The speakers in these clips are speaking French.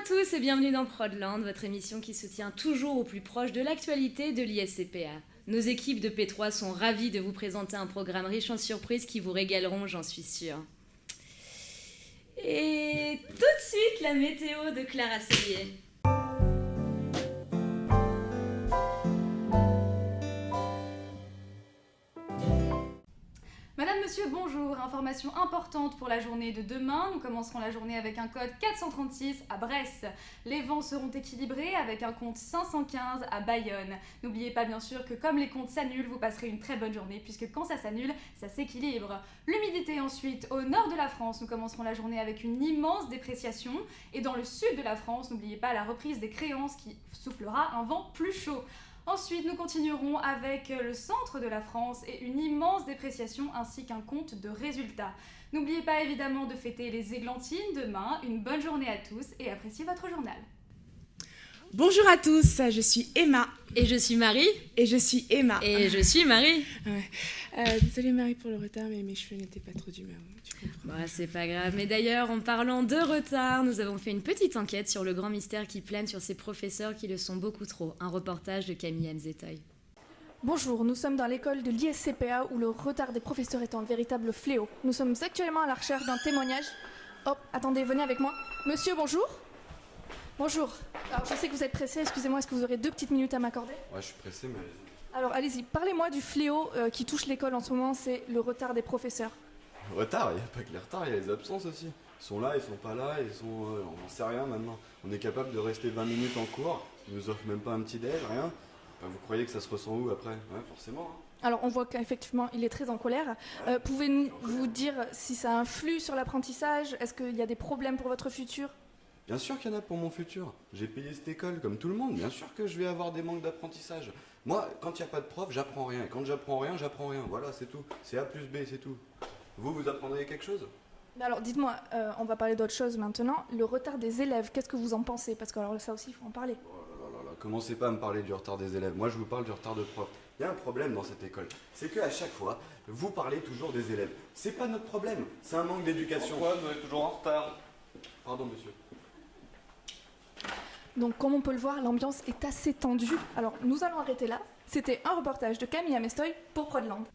à tous et bienvenue dans Prodland, votre émission qui se tient toujours au plus proche de l'actualité de l'ISCPA. Nos équipes de P3 sont ravies de vous présenter un programme riche en surprises qui vous régaleront, j'en suis sûre. Et tout de suite, la météo de Clara Cellier. Madame, monsieur, bonjour. Information importante pour la journée de demain. Nous commencerons la journée avec un code 436 à Brest. Les vents seront équilibrés avec un compte 515 à Bayonne. N'oubliez pas bien sûr que comme les comptes s'annulent, vous passerez une très bonne journée puisque quand ça s'annule, ça s'équilibre. L'humidité ensuite. Au nord de la France, nous commencerons la journée avec une immense dépréciation. Et dans le sud de la France, n'oubliez pas la reprise des créances qui soufflera un vent plus chaud. Ensuite, nous continuerons avec le centre de la France et une immense dépréciation ainsi qu'un compte de résultats. N'oubliez pas évidemment de fêter les églantines demain. Une bonne journée à tous et appréciez votre journal. Bonjour à tous, je suis Emma. Et je suis Marie. Et je suis Emma. Et je suis Marie. Ouais. Désolée Marie pour le retard, mais mes cheveux n'étaient pas trop d'humeur. Bah, c'est pas grave. Mais d'ailleurs, en parlant de retard, nous avons fait une petite enquête sur le grand mystère qui plane sur ces professeurs qui le sont beaucoup trop. Un reportage de Camille Anzetoy. Bonjour, nous sommes dans l'école de l'ISCPA où le retard des professeurs est un véritable fléau. Nous sommes actuellement à la recherche d'un témoignage. Oh, attendez, venez avec moi. Monsieur, bonjour. Bonjour. Alors, je sais que vous êtes pressé, excusez-moi, est-ce que vous aurez 2 petites minutes à m'accorder ? Ouais, je suis pressé, mais allez-y. Alors, allez-y, parlez-moi du fléau qui touche l'école en ce moment, c'est le retard des professeurs. Retard, il n'y a pas que les retards, il y a les absences aussi. Ils sont là, ils sont pas là, ils sont... on n'en sait rien maintenant. On est capable de rester 20 minutes en cours, ils nous offrent même pas un petit déj, rien. Enfin, vous croyez que ça se ressent où après ? Ouais, forcément. Hein. Alors, on voit qu'effectivement, il est très en colère. Pouvez-vous dire si ça influe sur l'apprentissage ? Est-ce qu'il y a des problèmes pour votre futur ? Bien sûr qu'il y en a pour mon futur. J'ai payé cette école comme tout le monde. Bien sûr que je vais avoir des manques d'apprentissage. Moi, quand il n'y a pas de prof, j'apprends rien. Et quand j'apprends rien, j'apprends rien. Voilà, c'est tout. C'est A plus B, c'est tout. Vous apprendrez quelque chose ? Alors, dites-moi, on va parler d'autre chose maintenant. Le retard des élèves, qu'est-ce que vous en pensez ? Parce que alors, ça aussi, il faut en parler. Oh là là, commencez pas à me parler du retard des élèves. Moi, je vous parle du retard de prof. Il y a un problème dans cette école. C'est qu'à chaque fois, vous parlez toujours des élèves. C'est pas notre problème. C'est un manque d'éducation. Pourquoi vous êtes toujours en retard ? Pardon, monsieur. Donc, comme on peut le voir, l'ambiance est assez tendue. Alors, nous allons arrêter là. C'était un reportage de Camille Anzetoy pour Prodland.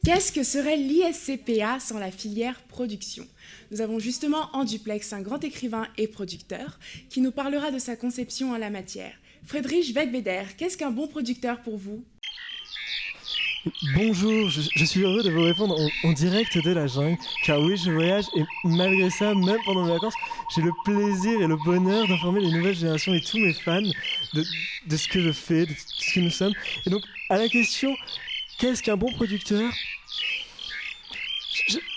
Qu'est-ce que serait l'ISCPA sans la filière production ? Nous avons justement en duplex un grand écrivain et producteur qui nous parlera de sa conception en la matière. Friedrich Wegbeder, qu'est-ce qu'un bon producteur pour vous ? Bonjour, je suis heureux de vous répondre en direct de la jungle, car oui, je voyage et malgré ça, même pendant mes vacances, j'ai le plaisir et le bonheur d'informer les nouvelles générations et tous mes fans de ce que je fais, de ce que nous sommes. Et donc, à la question, qu'est-ce qu'un bon producteur ?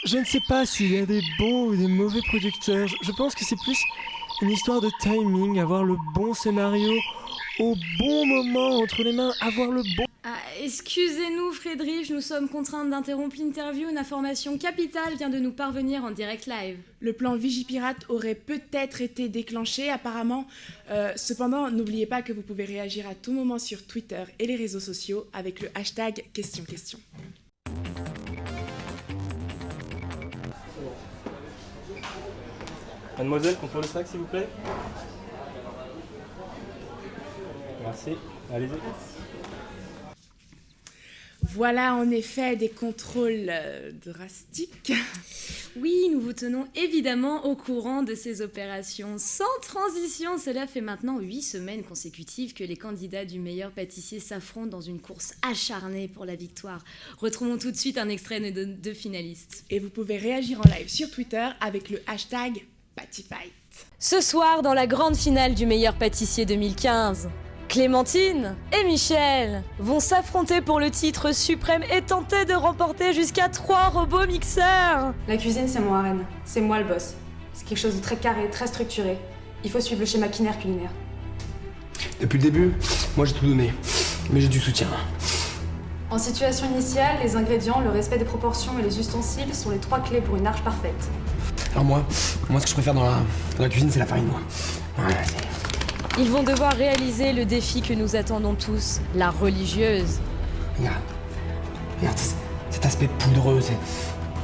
Je ne sais pas s'il y a des bons ou des mauvais producteurs. Je pense que c'est plus une histoire de timing, avoir le bon scénario au bon moment entre les mains, avoir le bon... Ah, excusez-nous Friedrich, nous sommes contraints d'interrompre l'interview. Une information capitale vient de nous parvenir en direct live. Le plan Vigipirate aurait peut-être été déclenché apparemment. Cependant, n'oubliez pas que vous pouvez réagir à tout moment sur Twitter et les réseaux sociaux avec le hashtag #question. Mademoiselle, contrôle le sac s'il vous plaît. Merci, allez-y. Voilà en effet des contrôles drastiques. Oui, nous vous tenons évidemment au courant de ces opérations. Sans transition, cela fait maintenant 8 semaines consécutives que les candidats du meilleur pâtissier s'affrontent dans une course acharnée pour la victoire. Retrouvons tout de suite un extrait de 2 finalistes. Et vous pouvez réagir en live sur Twitter avec le hashtag Patifight. Ce soir, dans la grande finale du meilleur pâtissier 2015, Clémentine et Michel vont s'affronter pour le titre suprême et tenter de remporter jusqu'à 3 robots mixeurs. La cuisine, c'est moi, reine. C'est moi le boss. C'est quelque chose de très carré, très structuré. Il faut suivre le schéma Kinner culinaire. Depuis le début, moi j'ai tout donné, mais j'ai du soutien. En situation initiale, les ingrédients, le respect des proportions et les ustensiles sont les 3 clés pour une arche parfaite. Alors moi ce que je préfère dans la cuisine, c'est la farine, moi. Ouais, Ils vont devoir réaliser le défi que nous attendons tous, la religieuse. Regarde cet aspect poudreux,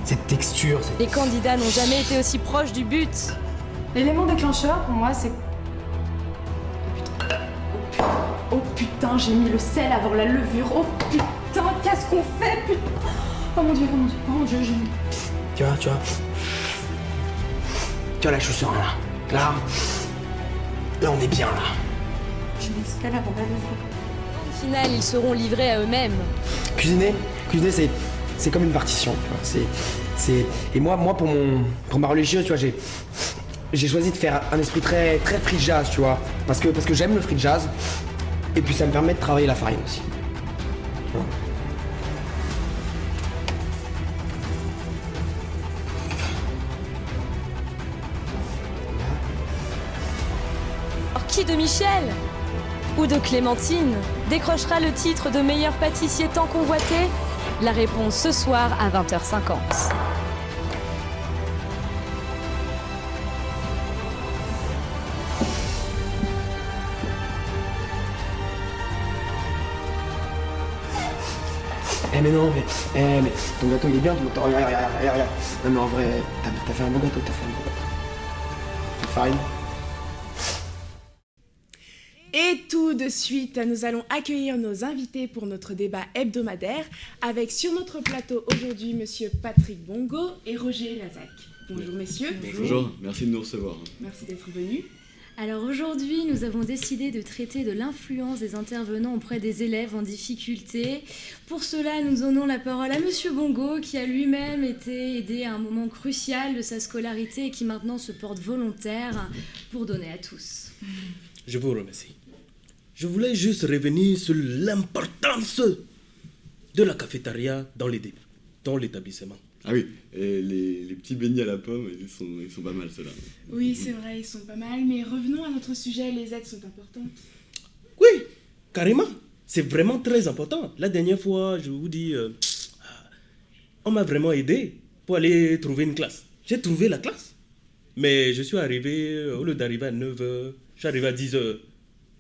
cette texture. Les candidats n'ont jamais été aussi proches du but. L'élément déclencheur, pour moi, c'est Oh putain, j'ai mis le sel avant la levure. Oh putain, qu'est-ce qu'on fait, putain. Oh mon dieu, oh mon dieu, oh mon dieu, j'ai mis... Tu vois. Tu vois la chaussure là. Là, on est bien là. J'ai mis le sel avant la levure. Au final, ils seront livrés à eux-mêmes. Cuisiner, c'est comme une partition. Tu vois. Et moi pour ma religieuse, tu vois, j'ai choisi de faire un esprit très très free jazz, tu vois, parce que j'aime le free jazz. Et puis ça me permet de travailler la farine aussi. Tu vois. Alors, qui de Michel ou de Clémentine décrochera le titre de meilleur pâtissier tant convoité? La réponse ce soir à 20h50. Mais ton gâteau il est bien, regarde. Non mais en vrai, t'as fait un bon gâteau, La farine. Et tout de suite, nous allons accueillir nos invités pour notre débat hebdomadaire avec sur notre plateau aujourd'hui Monsieur Patrick Bongo et Roger Lazac. Bonjour messieurs. Bonjour, merci de nous recevoir. Merci d'être venus. Alors aujourd'hui, nous avons décidé de traiter de l'influence des intervenants auprès des élèves en difficulté. Pour cela, nous donnons la parole à Monsieur Bongo, qui a lui-même été aidé à un moment crucial de sa scolarité et qui maintenant se porte volontaire pour donner à tous. Je vous remercie. Je voulais juste revenir sur l'importance de la cafétéria dans l'établissement. Ah oui, et les petits beignets à la pomme, ils sont pas mal ceux-là. Oui, c'est vrai, ils sont pas mal, mais revenons à notre sujet, les aides sont importantes. Oui, carrément. C'est vraiment très important. La dernière fois, je vous dis, on m'a vraiment aidé pour aller trouver une classe. J'ai trouvé la classe. Mais je suis arrivé, au lieu d'arriver à 9h, je suis arrivé à 10h.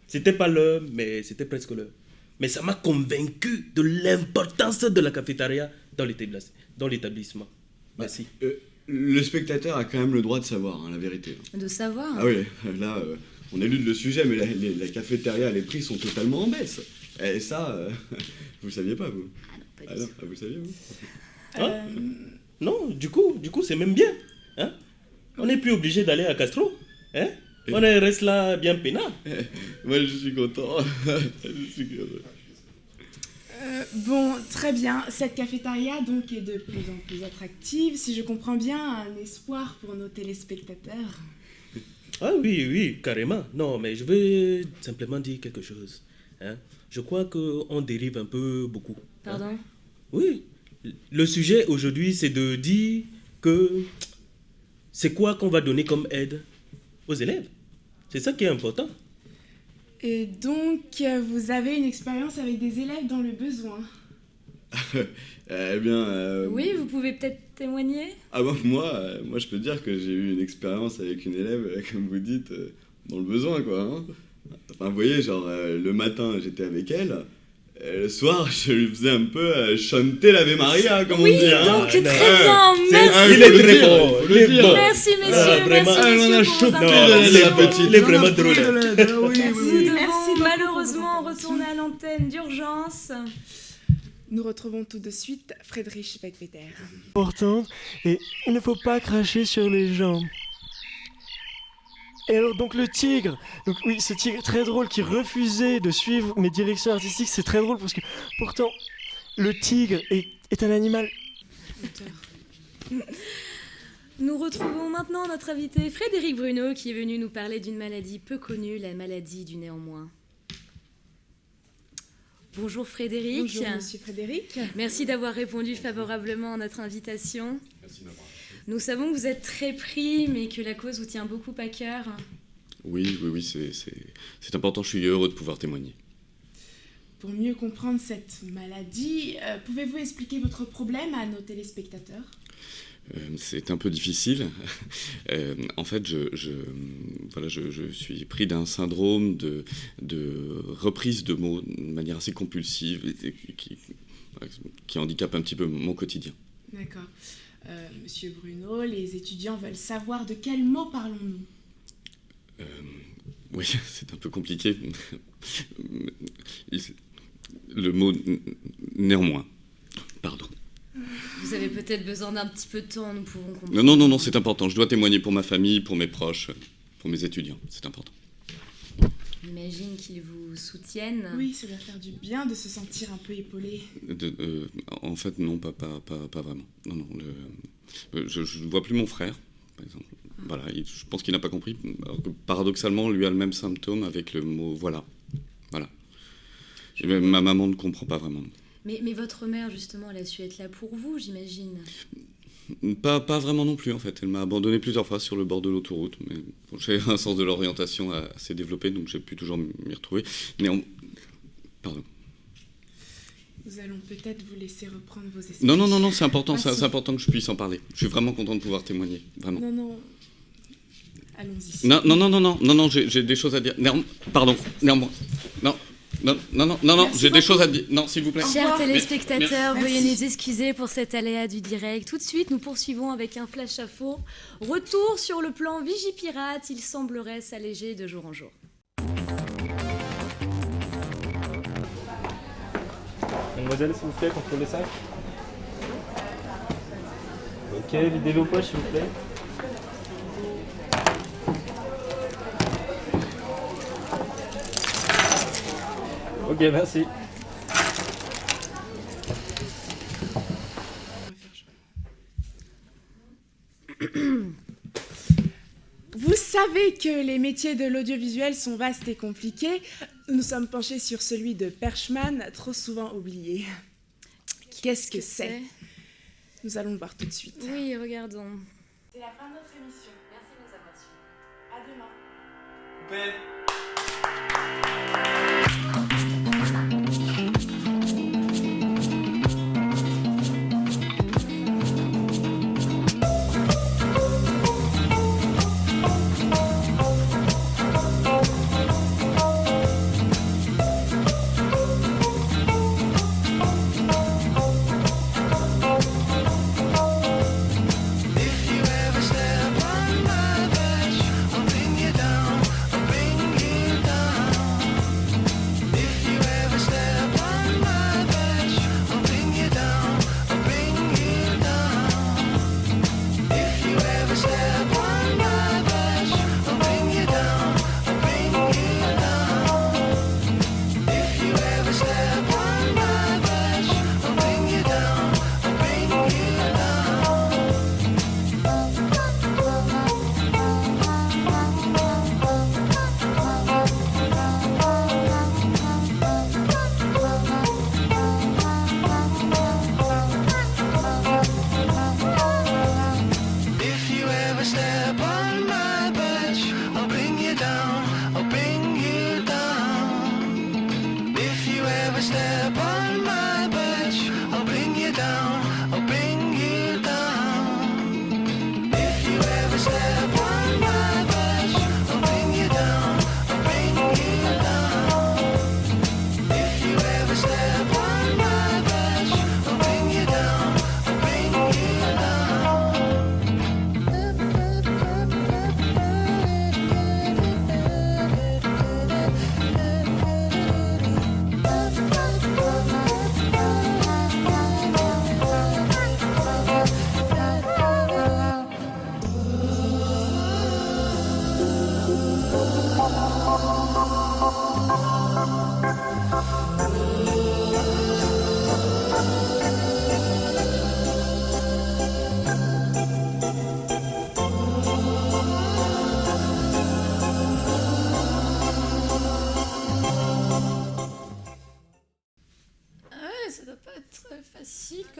C'était pas l'heure, mais c'était presque l'heure. Mais ça m'a convaincu de l'importance de la cafétéria dans l'établissement. Merci. Le spectateur a quand même le droit de savoir, la vérité. De savoir. Ah oui, là, on élude le sujet, mais la cafétéria, les prix sont totalement en baisse. Et ça, vous le saviez pas, vous? Ah non, pas du tout. Vous le saviez, vous? Non, du coup, c'est même bien. Hein? On n'est plus obligé d'aller à Castro. Hein? On reste là bien peinard. Moi, je suis content. Bon, très bien. Cette cafétéria donc est de plus en plus attractive. Si je comprends bien, un espoir pour nos téléspectateurs. Ah oui, carrément. Non, mais je vais simplement dire quelque chose. Hein? Je crois qu'on dérive un peu beaucoup. Pardon? Hein? Oui. Le sujet aujourd'hui, c'est de dire que c'est quoi qu'on va donner comme aide aux élèves. C'est ça qui est important. Et donc, vous avez une expérience avec des élèves dans le besoin. Eh bien... Oui, vous pouvez peut-être témoigner? Ah bon, moi, je peux dire que j'ai eu une expérience avec une élève, comme vous dites, dans le besoin, quoi. Hein. Enfin, vous voyez, genre, le matin, j'étais avec elle. Le soir, je lui faisais un peu chanter l'Ave Maria, comme on dit. Donc, très bien, merci. Il est très fort. Merci, messieurs, merci pour vos interventions. Il est vraiment drôle. Nous devons malheureusement retourner à l'antenne d'urgence. Nous retrouvons tout de suite Friedrich Beckwetter. Importante, et il ne faut pas cracher sur les gens. Et alors donc le tigre, donc oui, ce tigre très drôle qui refusait de suivre mes directions artistiques, c'est très drôle parce que pourtant le tigre est un animal. Nous retrouvons maintenant notre invité Frédéric Bruno qui est venu nous parler d'une maladie peu connue, la maladie du néanmoins. Bonjour Frédéric. Bonjour Monsieur Frédéric. Merci d'avoir répondu favorablement à notre invitation. Merci d'avoir. Nous savons que vous êtes très pris, mais que la cause vous tient beaucoup à cœur. Oui, c'est important, je suis heureux de pouvoir témoigner. Pour mieux comprendre cette maladie, pouvez-vous expliquer votre problème à nos téléspectateurs? C'est un peu difficile. En fait, je suis pris d'un syndrome de reprise de mots de manière assez compulsive qui handicape un petit peu mon quotidien. D'accord. Monsieur Bruno, les étudiants veulent savoir de quels mots parlons-nous? Oui, c'est un peu compliqué. Le mot néanmoins. Pardon. Vous avez peut-être besoin d'un petit peu de temps, nous pouvons comprendre. Non, c'est important. Je dois témoigner pour ma famille, pour mes proches, pour mes étudiants. C'est important. J'imagine qu'ils vous soutiennent. Oui, ça doit faire du bien de se sentir un peu épaulé. En fait, non, pas vraiment. Non, je ne vois plus mon frère, par exemple. Voilà, je pense qu'il n'a pas compris. Alors que, paradoxalement, lui a le même symptôme avec le mot « voilà ». Voilà. Et même ma maman ne comprend pas vraiment. Mais votre mère, justement, elle a su être là pour vous, j'imagine. Pas vraiment non plus, en fait. Elle m'a abandonné plusieurs fois sur le bord de l'autoroute. Mais bon, j'ai un sens de l'orientation assez développé, donc j'ai pu toujours m'y retrouver. Pardon. Nous allons peut-être vous laisser reprendre vos esprits. Non, c'est important, c'est important que je puisse en parler. Je suis vraiment content de pouvoir témoigner, vraiment. Non. Allons-y. Non, j'ai des choses à dire. Néanmoins. Non, j'ai des choses à dire. Non, s'il vous plaît. Chers téléspectateurs, Merci. veuillez nous excuser pour cet aléa du direct. Tout de suite, nous poursuivons avec un flash info. Retour sur le plan Vigipirate, il semblerait s'alléger de jour en jour. Mademoiselle, s'il vous plaît, contrôle les sacs. Ok, videz vos poches, s'il vous plaît. Ok, merci. Vous savez que les métiers de l'audiovisuel sont vastes et compliqués. Nous sommes penchés sur celui de perchman, trop souvent oublié. Qu'est-ce que c'est ? Nous allons le voir tout de suite. Oui, regardons. C'est la fin de notre émission. Merci de nous avoir suivis. À demain. Coupé.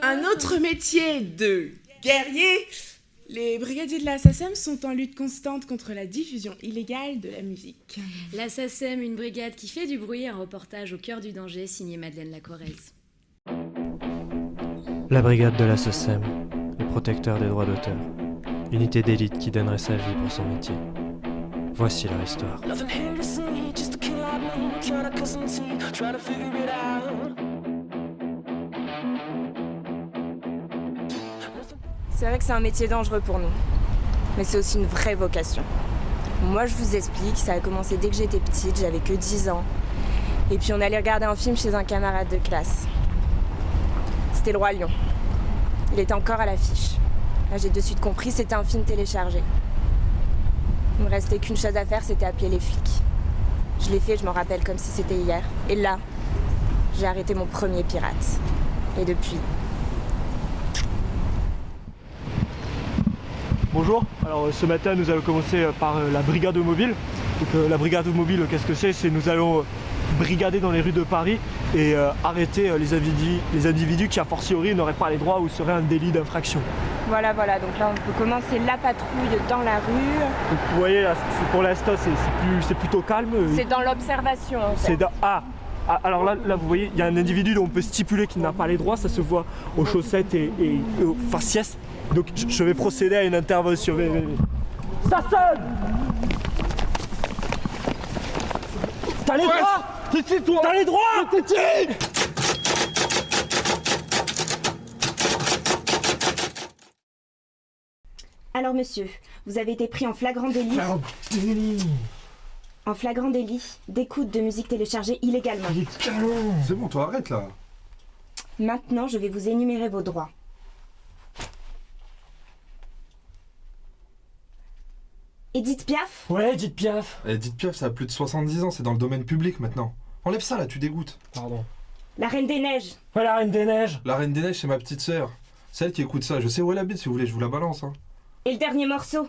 Un autre métier de guerrier. Les brigadiers de la SACEM sont en lutte constante contre la diffusion illégale de la musique. La SACEM, une brigade qui fait du bruit, un reportage au cœur du danger, signé Madeleine Lacorrèze. La brigade de la SACEM, les protecteurs des droits d'auteur. Unité d'élite qui donnerait sa vie pour son métier. Voici leur histoire. C'est vrai que c'est un métier dangereux pour nous, mais c'est aussi une vraie vocation. Moi, je vous explique, ça a commencé dès que j'étais petite, j'avais que 10 ans. Et puis on allait regarder un film chez un camarade de classe. C'était Le Roi Lion. Il était encore à l'affiche. Là, j'ai de suite compris, c'était un film téléchargé. Il me restait qu'une chose à faire, c'était appeler les flics. Je l'ai fait, je m'en rappelle comme si c'était hier. Et là, j'ai arrêté mon premier pirate. Et depuis... Bonjour, alors ce matin nous allons commencer par la brigade mobile. Donc la brigade mobile, qu'est-ce que c'est? C'est nous allons brigader dans les rues de Paris et arrêter les individus qui a fortiori n'auraient pas les droits ou seraient un délit d'infraction. Voilà, donc là on peut commencer la patrouille dans la rue. Donc, vous voyez, là, pour l'instant c'est plutôt calme. C'est dans l'observation en fait. C'est dans... alors là vous voyez, il y a un individu dont on peut stipuler qu'il n'a pas les droits, ça se voit aux chaussettes et aux faciès. Donc je vais procéder à une intervention. Ça sonne! T'as les droits! T'as les droits! Alors monsieur, vous avez été pris en flagrant délit. En flagrant délit d'écoute de musique téléchargée illégalement. C'est bon, toi arrête là. Maintenant, je vais vous énumérer vos droits. Edith Piaf? Ouais, Edith Piaf. Edith Piaf, ça a plus de 70 ans, c'est dans le domaine public maintenant. Enlève ça là, tu dégoûtes. Pardon. La Reine des Neiges. Ouais, la Reine des Neiges. La Reine des Neiges, c'est ma petite sœur. C'est elle qui écoute ça. Je sais où elle habite, si vous voulez, je vous la balance. Hein. Et le dernier morceau?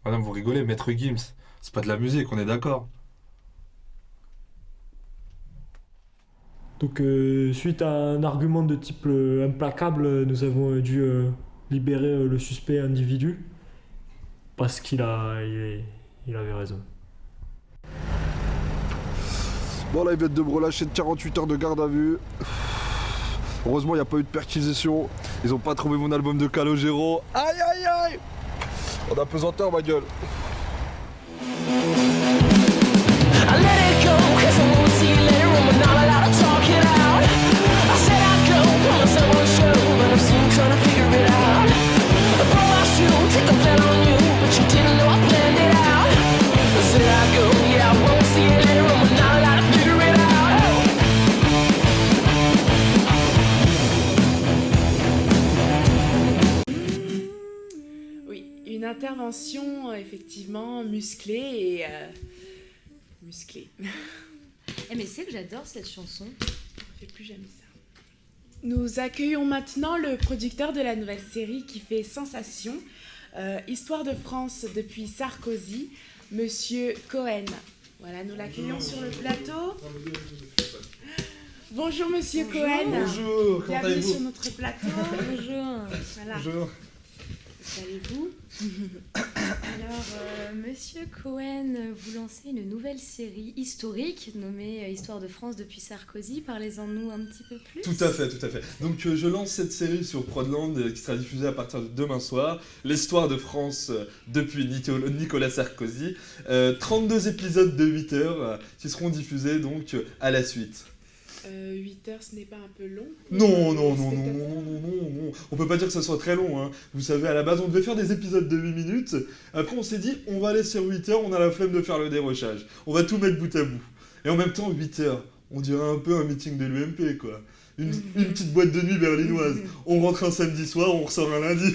Madame, vous rigolez, Maître Gims. C'est pas de la musique, on est d'accord. Donc suite à un argument de type implacable, nous avons dû libérer le suspect individu parce qu'il avait raison. Bon là ils viennent de me relâcher de 48 heures de garde à vue. Heureusement il n'y a pas eu de perquisition. Ils ont pas trouvé mon album de Calogero. Aïe aïe aïe. On a pesanteur ma gueule. Une intervention effectivement musclée et musclée. Mais c'est que j'adore cette chanson. On fait plus jamais ça. Nous accueillons maintenant le producteur de la nouvelle série qui fait sensation, Histoire de France depuis Sarkozy, Monsieur Cohen. Voilà, nous l'accueillons sur le plateau. Bonjour Monsieur Cohen. Bonjour, comment bienvenue allez-vous? sur notre plateau. Bonjour. Voilà. Bonjour. Allez-vous? Alors, Monsieur Cohen, vous lancez une nouvelle série historique nommée Histoire de France depuis Sarkozy. Parlez-en-nous un petit peu plus. Tout à fait. Donc je lance cette série sur Prodland qui sera diffusée à partir de demain soir. L'histoire de France depuis Nicolas Sarkozy. 32 épisodes de 8 heures qui seront diffusés donc à la suite. 8 heures, ce n'est pas un peu long? Non. On peut pas dire que ce soit très long. Hein. Vous savez, à la base, on devait faire des épisodes de 8 minutes. Après, on s'est dit, on va aller sur 8 heures, on a la flemme de faire le dérochage. On va tout mettre bout à bout. Et en même temps, 8 heures, on dirait un peu un meeting de l'UMP, quoi. Une petite boîte de nuit berlinoise. On rentre un samedi soir, on ressort un lundi.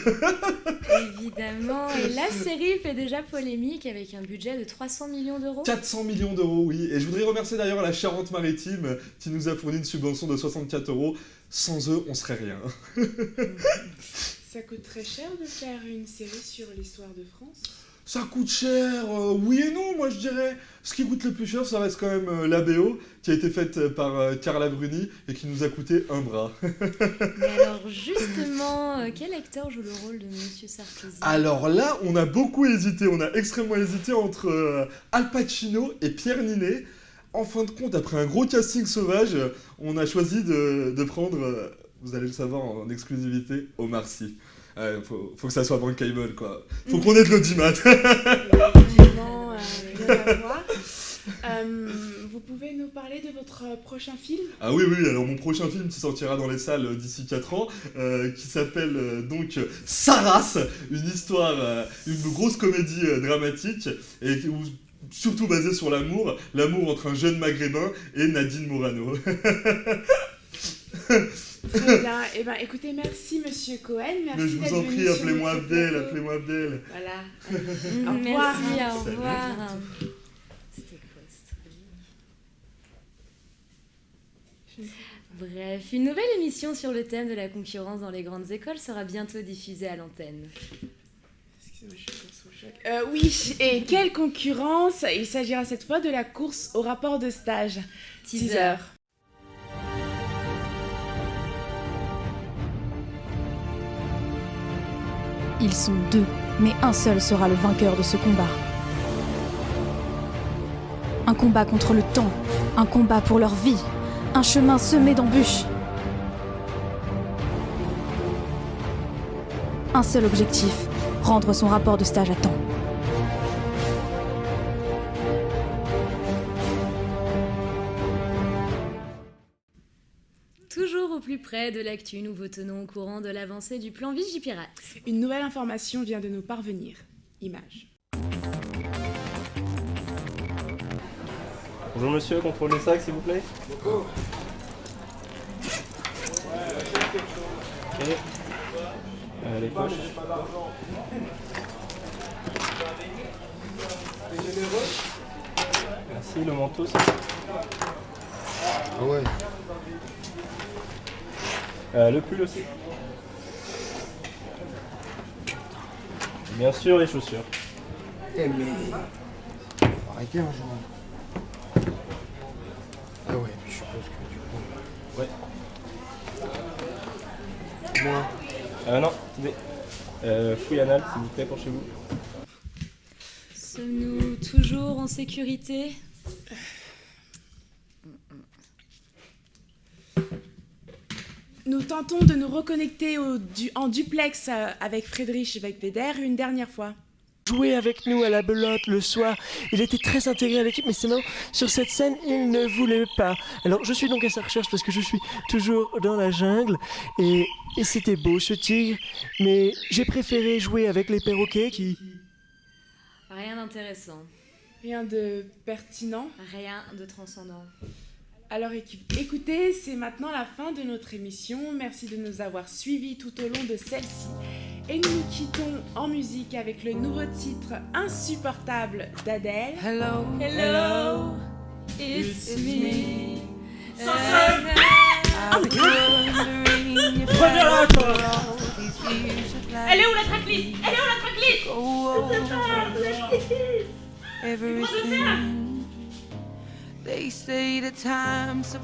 Évidemment. Et la série fait déjà polémique avec un budget de 300 millions d'euros. 400 millions d'euros, oui. Et je voudrais remercier d'ailleurs la Charente-Maritime qui nous a fourni une subvention de 64 euros. Sans eux, on serait rien. Ça coûte très cher de faire une série sur l'histoire de France? Ça coûte cher, oui et non, moi je dirais. Ce qui coûte le plus cher, ça reste quand même la BO, qui a été faite par Carla Bruni et qui nous a coûté un bras. Mais alors justement, quel acteur joue le rôle de Monsieur Sarkozy? Alors là, on a beaucoup hésité, on a extrêmement hésité entre Al Pacino et Pierre Ninet. En fin de compte, après un gros casting sauvage, on a choisi de prendre, vous allez le savoir en exclusivité, Omar Sy. Faut que ça soit bankable, quoi. Faut qu'on ait de l'audimat. absolument rien à voir. Vous pouvez nous parler de votre prochain film? Ah oui, oui, alors mon prochain film qui sortira dans les salles d'ici 4 ans, qui s'appelle donc Saras, une histoire, une grosse comédie dramatique, et surtout basée sur l'amour entre un jeune maghrébin et Nadine Morano. Très bien. Eh ben, écoutez, merci Monsieur Cohen. Merci. Mais je vous en prie, appelez-moi Abdel, appelez-moi Abdel. Voilà. Au revoir. Merci, au revoir. C'était quoi ce truc? Bref, une nouvelle émission sur le thème de la concurrence dans les grandes écoles sera bientôt diffusée à l'antenne. Excusez-moi, je suis sous choc. Oui, et quelle concurrence? Il s'agira cette fois de la course au rapport de stage. Teaser. Ils sont 2, mais un seul sera le vainqueur de ce combat. Un combat contre le temps, un combat pour leur vie, un chemin semé d'embûches. Un seul objectif, rendre son rapport de stage à temps. Toujours au plus près de l'actu, nous vous tenons au courant de l'avancée du plan Vigipirate. Une nouvelle information vient de nous parvenir. Image. Bonjour monsieur, contrôle des sacs s'il vous plaît. Ok. Les poches. Merci, le manteau c'est... Ah ouais. Le pull aussi. Bien sûr, les chaussures. Eh mais... Arrêtez un jour. Ah ouais, je suppose que du coup... Ouais. Moi. Non, attendez. Fouille anal, s'il vous plaît, pour chez vous. Sommes-nous toujours en sécurité? Nous tentons de nous reconnecter en duplex avec Friedrich Wegbeder une dernière fois. Jouer avec nous à la belote le soir. Il était très intégré à l'équipe, mais c'est marrant, sur cette scène, il ne voulait pas. Alors, je suis donc à sa recherche parce que je suis toujours dans la jungle. Et c'était beau, ce tigre. Mais j'ai préféré jouer avec les perroquets qui... Rien d'intéressant. Rien de pertinent. Rien de transcendant. Alors écoutez, c'est maintenant la fin de notre émission. Merci de nous avoir suivis tout au long de celle-ci. Et nous nous quittons en musique avec le nouveau titre Insupportable d'Adèle. Hello, hello, it's me. Reviens-la, toi. Elle est où la tracklist? Elle est où la tracklist? Everything they say the time's